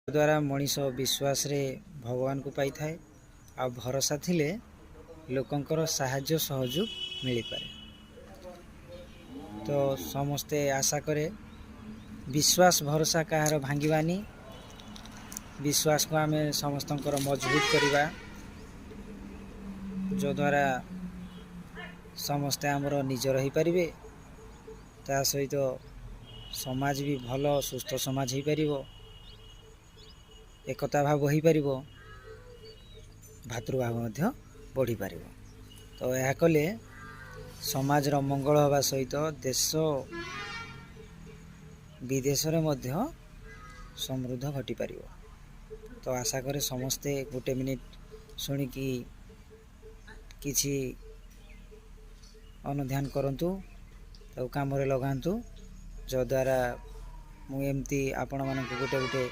द्वारा मनीष विश्वास रे भगवान को पाई थाए आ भरोसा थिले लोकंकर साहाय्य सहयोग मिल पारे। तो समस्ते आशा करे विश्वास भरोसा कहार भांगीबानी, विश्वास को आम समस्त मजबूत करवा जो द्वारा समस्ते आमर निजर हो पारे, ता सहित समाज भी भल सुस्थ समाज हो पार, एकता भाव हो पार, भातृभाव बढ़ी पार। तो यह कले समाज मंगल होगा सहित देश विदेश में समृद्ध घटी पार। तो आशा करे समस्ते गोटे मिनिट शुणिकी किछि अनुध्यान करंतु, तो काम लगातु, जो द्वारा मुझे एमती आपण मानक गोटे गोटे